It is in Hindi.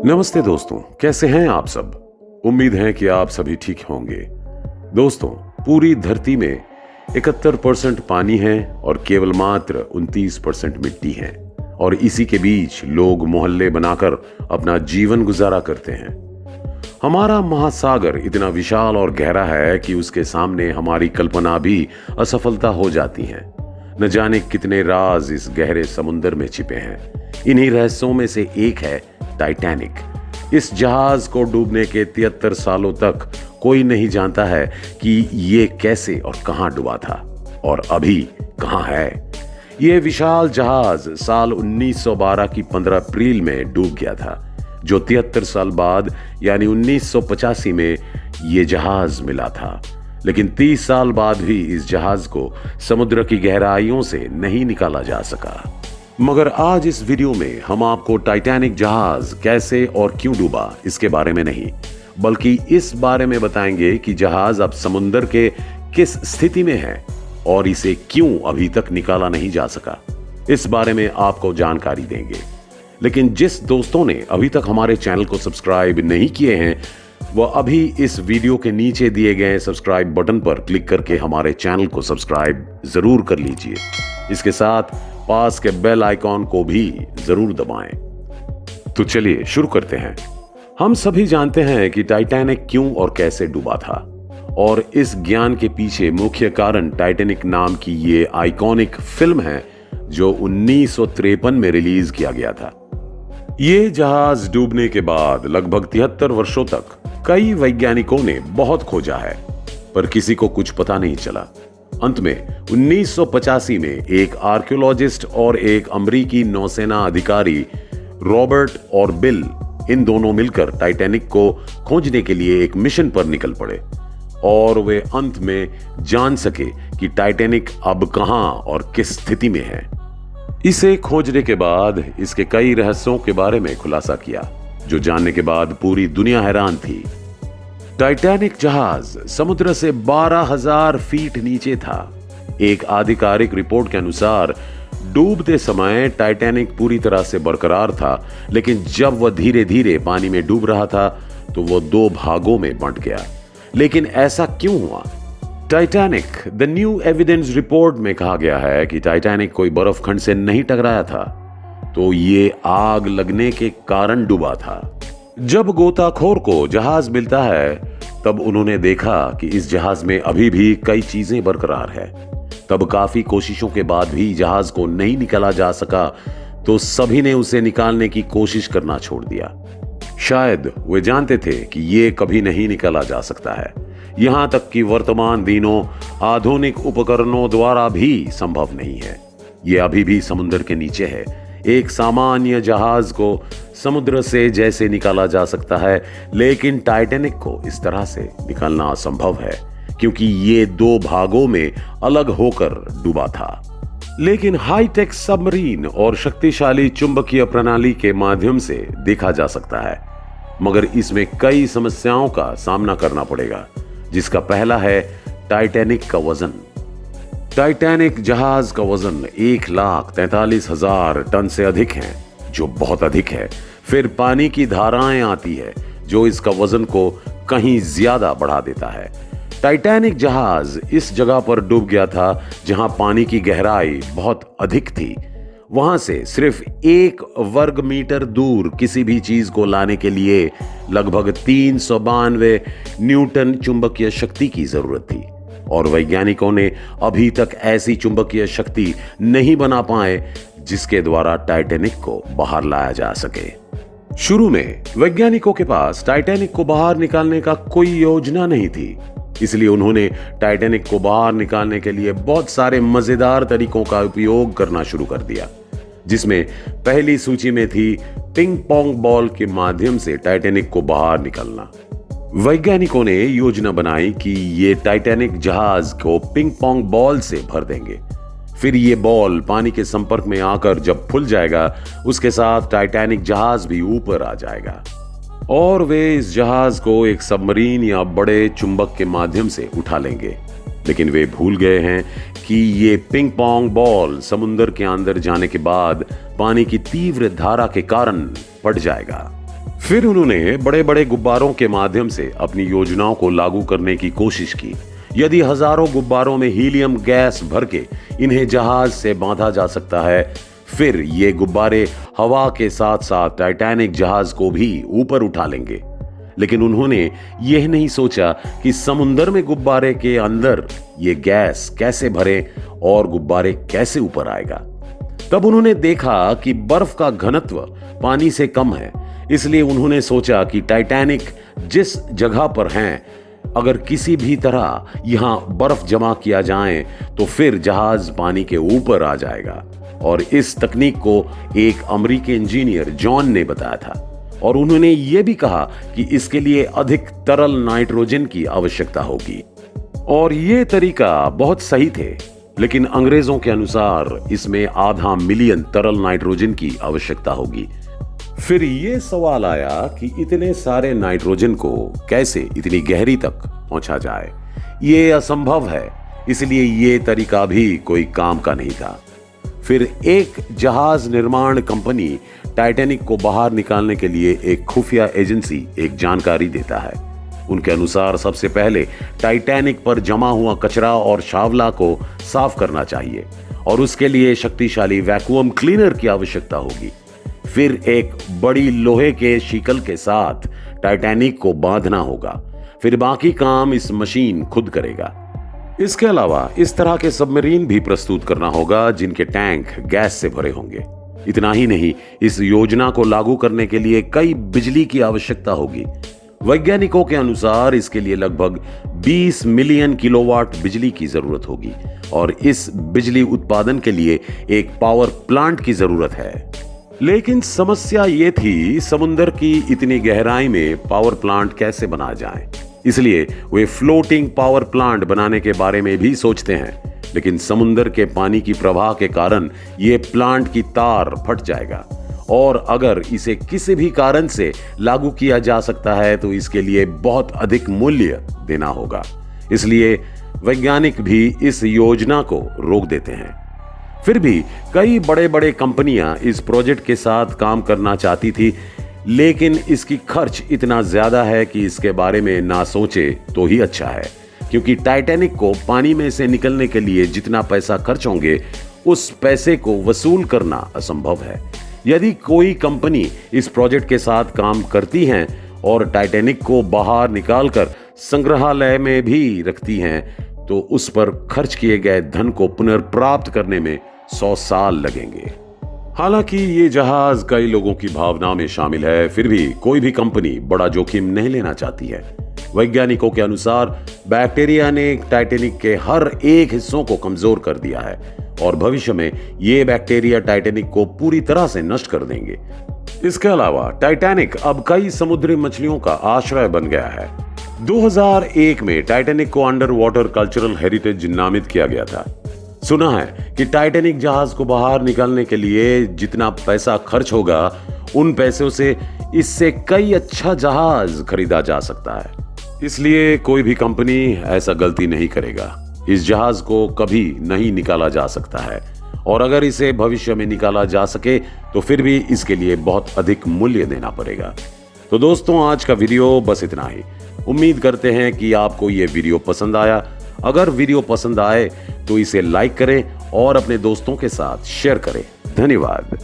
नमस्ते दोस्तों, कैसे हैं आप सब। उम्मीद है कि आप सभी ठीक होंगे। दोस्तों, पूरी धरती में 71% पानी है और केवल मात्र 29% मिट्टी है, और इसी के बीच लोग मोहल्ले बनाकर अपना जीवन गुजारा करते हैं। हमारा महासागर इतना विशाल और गहरा है कि उसके सामने हमारी कल्पना भी असफलता हो जाती है। न जाने कितने राज इस गहरे समुद्र में छिपे हैं। इन्हीं रहस्यों में से एक है टाइटैनिक। इस जहाज को डूबने के 73 सालों तक कोई नहीं जानता है कि ये कैसे और कहां डूबा था और अभी कहां है। ये विशाल जहाज साल 1912 की 15 अप्रैल में डूब गया था, जो 73 साल बाद यानी 1985 में ये जहाज मिला था। लेकिन 30 साल बाद भी इस जहाज को समुद्र की गहराइयों से नहीं निकाला जा सका। मगर आज इस वीडियो में हम आपको टाइटैनिक जहाज कैसे और क्यों डूबा इसके बारे में नहीं, बल्कि इस बारे में बताएंगे कि जहाज अब समुद्र के किस स्थिति में है और इसे क्यों अभी तक निकाला नहीं जा सका। इस बारे में आपको जानकारी देंगे। लेकिन जिस दोस्तों ने अभी तक हमारे चैनल को सब्सक्राइब नहीं किए हैं, वह अभी इस वीडियो के नीचे दिए गए सब्सक्राइब बटन पर क्लिक करके हमारे चैनल को सब्सक्राइब जरूर कर लीजिए। इसके साथ पास के बेल आइकॉन को भी जरूर दबाएं। तो चलिए शुरू करते हैं। हम सभी जानते हैं कि टाइटैनिक क्यों और कैसे डूबा था, और इस ज्ञान के पीछे मुख्य कारण टाइटैनिक नाम की ये आइकॉनिक फिल्म है जो 1953 में रिलीज किया गया था। ये जहाज डूबने के बाद लगभग 73 वर्षों तक कई वैज्ञानिकों ने बहुत खोजा है, पर किसी को कुछ पता नहीं चला। अंत में 1985 में एक आर्कियोलॉजिस्ट और एक अमेरिकी नौसेना अधिकारी रॉबर्ट और बिल, इन दोनों मिलकर टाइटैनिक को खोजने के लिए एक मिशन पर निकल पड़े, और वे अंत में जान सके कि टाइटैनिक अब कहां और किस स्थिति में है। इसे खोजने के बाद इसके कई रहस्यों के बारे में खुलासा किया, जो जानने के बाद पूरी दुनिया हैरान थी। टाइटैनिक जहाज समुद्र से 12,000 फीट नीचे था। एक आधिकारिक रिपोर्ट के अनुसार डूबते समय टाइटैनिक पूरी तरह से बरकरार था, लेकिन जब वह धीरे धीरे पानी में डूब रहा था तो वह 2 भागों में बंट गया। लेकिन ऐसा क्यों हुआ? Titanic the new evidence report में कहा गया है कि टाइटैनिक कोई बर्फ खंड से नहीं टकराया था, तो ये आग लगने के कारण डूबा था। जब गोताखोर को जहाज मिलता है, तब उन्होंने देखा कि इस जहाज में अभी भी कई चीजें बरकरार है। तब काफी कोशिशों के बाद भी जहाज को नहीं निकाला जा सका, तो सभी ने उसे निकालने की कोशिश करना छोड़ दिया। शायद वे जानते थे कि ये कभी नहीं निकाला जा सकता है। यहां तक कि वर्तमान दिनों आधुनिक उपकरणों द्वारा भी संभव नहीं है। ये अभी भी समुद्र के नीचे है। एक सामान्य जहाज को समुद्र से जैसे निकाला जा सकता है, लेकिन टाइटैनिक को इस तरह से निकालना असंभव है, क्योंकि ये 2 भागों में अलग होकर डूबा था। लेकिन हाईटेक सबमरीन और शक्तिशाली चुंबकीय प्रणाली के माध्यम से देखा जा सकता है, मगर इसमें कई समस्याओं का सामना करना पड़ेगा, जिसका पहला है टाइटैनिक का वजन। टाइटैनिक जहाज का वजन 1,43,000 टन से अधिक है, जो बहुत अधिक है। फिर पानी की धाराएं आती है, जो इसका वजन को कहीं ज्यादा बढ़ा देता है। टाइटैनिक जहाज इस जगह पर डूब गया था जहां पानी की गहराई बहुत अधिक थी। वहां से सिर्फ 1 वर्ग मीटर दूर किसी भी चीज को लाने के लिए लगभग 392 न्यूटन चुंबकीय शक्ति की जरूरत थी, और वैज्ञानिकों ने अभी तक ऐसी चुंबकीय शक्ति नहीं बना पाए जिसके द्वारा टाइटैनिक को बाहर लाया जा सके। शुरू में वैज्ञानिकों के पास टाइटैनिक को बाहर निकालने का कोई योजना नहीं थी, इसलिए उन्होंने टाइटैनिक को बाहर निकालने के लिए बहुत सारे मजेदार तरीकों का उपयोग करना शुरू कर दिया, जिसमें पहली सूची में थी पिंग पोंग बॉल के माध्यम से टाइटैनिक को बाहर निकालना। वैज्ञानिकों ने योजना बनाई कि ये टाइटैनिक जहाज को पिंग पोंग बॉल से भर देंगे। फिर ये बॉल पानी के संपर्क में आकर जब फूल जाएगा, उसके साथ टाइटैनिक जहाज भी ऊपर आ जाएगा, और वे इस जहाज को एक सबमरीन या बड़े चुंबक के माध्यम से उठा लेंगे। लेकिन वे भूल गए हैं कि ये पिंग पोंग बॉल समुद्र के अंदर जाने के बाद पानी की तीव्र धारा के कारण फट जाएगा। फिर उन्होंने बड़े बड़े गुब्बारों के माध्यम से अपनी योजनाओं को लागू करने की कोशिश की। यदि हजारों गुब्बारों में हीलियम गैस भर के इन्हें जहाज से बांधा जा सकता है, फिर ये गुब्बारे हवा के साथ साथ टाइटैनिक जहाज को भी ऊपर उठा लेंगे। लेकिन उन्होंने यह नहीं सोचा कि समुद्र में गुब्बारे के अंदर ये गैस कैसे भरे और गुब्बारे कैसे ऊपर आएगा। तब उन्होंने देखा कि बर्फ का घनत्व पानी से कम है, इसलिए उन्होंने सोचा कि टाइटैनिक जिस जगह पर हैं, अगर किसी भी तरह यहां बर्फ जमा किया जाए तो फिर जहाज पानी के ऊपर आ जाएगा। और इस तकनीक को एक अमेरिकी इंजीनियर जॉन ने बताया था और उन्होंने यह भी कहा कि इसके लिए अधिक तरल नाइट्रोजन की आवश्यकता होगी। और यह तरीका बहुत सही थे, लेकिन अंग्रेजों के अनुसार इसमें आधा मिलियन तरल नाइट्रोजन की आवश्यकता होगी। फिर यह सवाल आया कि इतने सारे नाइट्रोजन को कैसे इतनी गहरी तक पहुंचा जाए। यह असंभव है, इसलिए यह तरीका भी कोई काम का नहीं था। फिर एक जहाज निर्माण कंपनी टाइटैनिक को बाहर निकालने के लिए एक खुफिया एजेंसी एक जानकारी देता है। उनके अनुसार सबसे पहले टाइटैनिक पर जमा हुआ कचरा और शावला को साफ करना चाहिए और उसके लिए शक्तिशाली वैक्यूम क्लीनर की आवश्यकता होगी। फिर एक बड़ी लोहे के शिकल के साथ टाइटैनिक को बांधना होगा। फिर बाकी काम इस मशीन खुद करेगा। इसके अलावा इस तरह के सबमरीन भी प्रस्तुत करना होगा जिनके टैंक गैस से भरे होंगे। इतना ही नहीं, इस योजना को लागू करने के लिए कई बिजली की आवश्यकता होगी। वैज्ञानिकों के अनुसार इसके लिए लगभग 20 मिलियन किलोवाट बिजली की जरूरत होगी और इस बिजली उत्पादन के लिए एक पावर प्लांट की जरूरत है। लेकिन समस्या ये थी, समुद्र की इतनी गहराई में पावर प्लांट कैसे बनाया जाए। इसलिए वे फ्लोटिंग पावर प्लांट बनाने के बारे में भी सोचते हैं, लेकिन समुद्र के पानी की प्रवाह के कारण यह प्लांट की तार फट जाएगा और अगर इसे किसी भी कारण से लागू किया जा सकता है तो इसके लिए बहुत अधिक मूल्य देना होगा। इसलिए वैज्ञानिक भी इस योजना को रोक देते हैं। फिर भी कई बड़े बड़े कंपनियां इस प्रोजेक्ट के साथ काम करना चाहती थी, लेकिन इसकी खर्च इतना ज्यादा है कि इसके बारे में ना सोचे तो ही अच्छा है, क्योंकि टाइटैनिक को पानी में से निकलने के लिए जितना पैसा खर्च होंगे उस पैसे को वसूल करना असंभव है। यदि कोई कंपनी इस प्रोजेक्ट के साथ काम करती हैं और टाइटैनिक को बाहर निकालकर संग्रहालय में भी रखती हैं तो उस पर खर्च किए गए धन को पुनर्प्राप्त करने में 100 साल लगेंगे। हालांकि ये जहाज कई लोगों की भावना में शामिल है, फिर भी कोई भी कंपनी बड़ा जोखिम नहीं लेना चाहती है। वैज्ञानिकों के अनुसार बैक्टीरिया ने टाइटैनिक के हर एक हिस्सों को कमजोर कर दिया है और भविष्य में ये बैक्टीरिया टाइटैनिक को पूरी तरह से नष्ट कर देंगे। इसके अलावा टाइटैनिक अब कई समुद्री मछलियों का आश्रय बन गया है। 2001 में टाइटैनिक को अंडर वाटर कल्चरल हेरिटेज नामित किया गया था। सुना है कि टाइटैनिक जहाज को बाहर निकालने के लिए जितना पैसा खर्च होगा उन पैसों से इससे कई अच्छा जहाज खरीदा जा सकता है। इसलिए कोई भी कंपनी ऐसा गलती नहीं करेगा। इस जहाज को कभी नहीं निकाला जा सकता है और अगर इसे भविष्य में निकाला जा सके तो फिर भी इसके लिए बहुत अधिक मूल्य देना पड़ेगा। तो दोस्तों, आज का वीडियो बस इतना ही। उम्मीद करते हैं कि आपको ये वीडियो पसंद आया। अगर वीडियो पसंद आए तो इसे लाइक करें और अपने दोस्तों के साथ शेयर करें। धन्यवाद।